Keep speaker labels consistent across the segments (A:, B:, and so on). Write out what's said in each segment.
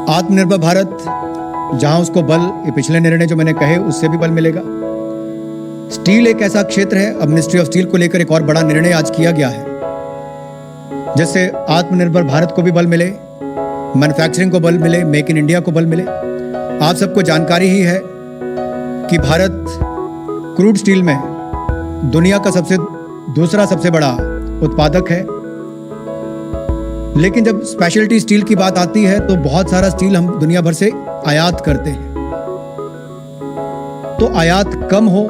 A: आत्मनिर्भर भारत, जहां उसको बल, ये पिछले निर्णय जो मैंने कहे उससे भी बल मिलेगा। स्टील एक ऐसा क्षेत्र है, अब मिनिस्ट्री ऑफ स्टील को लेकर एक और बड़ा निर्णय आज किया गया है, जिससे आत्मनिर्भर भारत को भी बल मिले, मैन्युफैक्चरिंग को बल मिले, मेक इन इंडिया को बल मिले। आप सबको जानकारी ही है कि भारत क्रूड स्टील में दुनिया का दूसरा सबसे बड़ा उत्पादक है। लेकिन जब स्पेशलिटी स्टील की बात आती है तो बहुत सारा स्टील हम दुनिया भर से आयात करते हैं। तो आयात कम हो,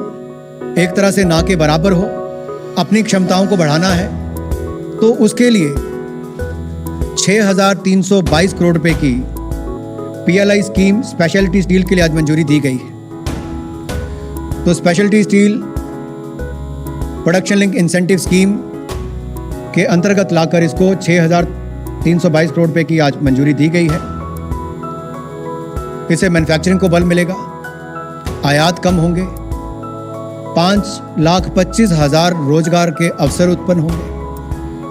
A: एक तरह से ना के बराबर हो, अपनी क्षमताओं को बढ़ाना है, तो उसके लिए 6,322 करोड़ रुपए की PLI स्कीम स्पेशलिटी स्टील के लिए आज मंजूरी दी गई है। तो speciality steel production link incentive scheme के अंतर्गत लाकर इसको 6,322 करोड़ रुपए की आज मंजूरी दी गई है। इससे मैन्युफैक्चरिंग को बल मिलेगा, आयात कम होंगे, 5,25,000 रोजगार के अवसर उत्पन्न होंगे,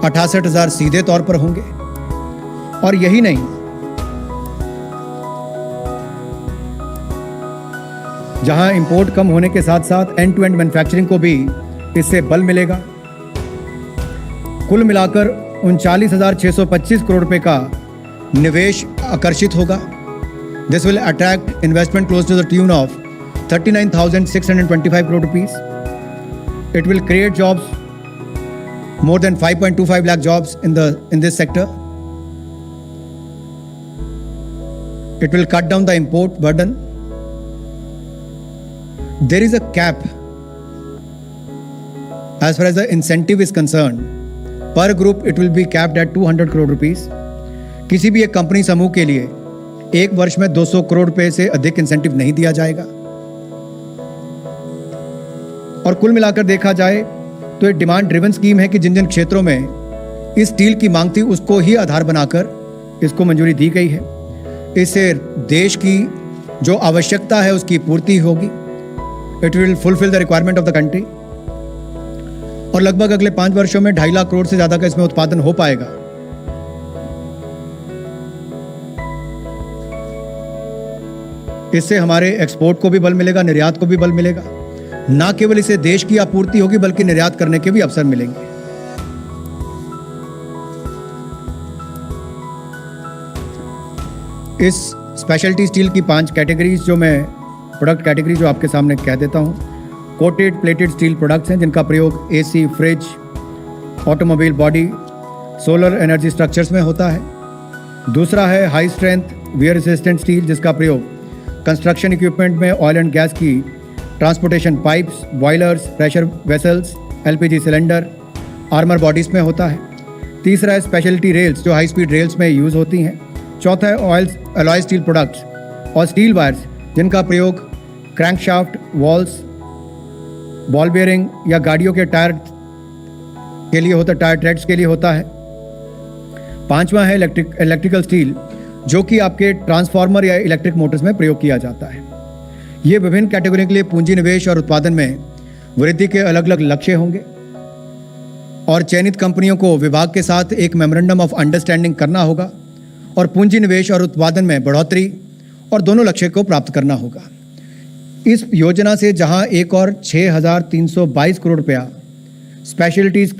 A: 68,000 सीधे तौर पर होंगे। और यही नहीं, जहां इंपोर्ट कम होने के साथ साथ एंड टू एंड मैन्युफैक्चरिंग को भी इससे बल मिलेगा। कुल मिलाकर 39,625 करोड़ रुपए का निवेश आकर्षित होगा। This will attract investment close to the tune of 39,625 crore rupees. It will create jobs, more than 5.25 lakh jobs in this sector. It will cut down the import burden. There is a cap as far as the incentive is concerned. Per group it will be capped at 200 crore rupees. किसी भी एक company समूह के लिए एक वर्ष में 200 करोड़ रुपए से अधिक इंसेंटिव नहीं दिया जाएगा। और कुल मिलाकर देखा जाए तो ये डिमांड ड्रिवन स्कीम है कि जिन जिन क्षेत्रों में इस स्टील की मांग थी उसको ही आधार बनाकर इसको मंजूरी दी गई है। इससे देश की जो आवश्यकता है उसकी पूर्ति होगी। It will fulfil the requirement of the country. और लगभग अगले 5 वर्षों में 2.5 लाख करोड़ से ज्यादा का इसमें उत्पादन हो पाएगा। इससे हमारे एक्सपोर्ट को भी बल मिलेगा, निर्यात को भी बल मिलेगा। ना केवल इसे देश की आपूर्ति होगी बल्कि निर्यात करने के भी अवसर मिलेंगे। इस स्पेशलिटी स्टील की 5 कैटेगरीज जो मैं प्रोडक्ट कैटेगरी जो आपके सामने कह देता हूं। कोटेड प्लेटेड स्टील प्रोडक्ट्स हैं जिनका प्रयोग AC, fridge, automobile body, solar energy structures में होता है। दूसरा है high strength wear resistant steel, जिसका प्रयोग कंस्ट्रक्शन इक्विपमेंट में ऑयल एंड गैस की transportation pipes, boilers, pressure vessels, LPG cylinder, armour bodies में होता है। तीसरा है स्पेशलिटी रेल्स जो हाई स्पीड रेल्स में यूज़ होती हैं। चौथा है अलॉय स्टील प्रोडक्ट्स और स्टील वायर्स जिनका प्रयोग क्रैंकशाफ्ट, वॉल्स, बॉल बेयरिंग या गाड़ियों के टायर के लिए होता है, टायर ट्रेड्स के लिए होता है। पांचवा है इलेक्ट्रिकल स्टील जो कि आपके ट्रांसफार्मर या इलेक्ट्रिक मोटर्स में प्रयोग किया जाता है। ये विभिन्न कैटेगरी के लिए पूंजी निवेश और उत्पादन में वृद्धि के अलग अलग लक्ष्य होंगे और चयनित कंपनियों को विभाग के साथ एक मेमोरेंडम ऑफ अंडरस्टैंडिंग करना होगा और पूंजी निवेश और उत्पादन में बढ़ोतरी और दोनों लक्ष्य को प्राप्त करना होगा। इस योजना से जहां एक और 6,322 करोड़ रुपया स्पेशलिटीज की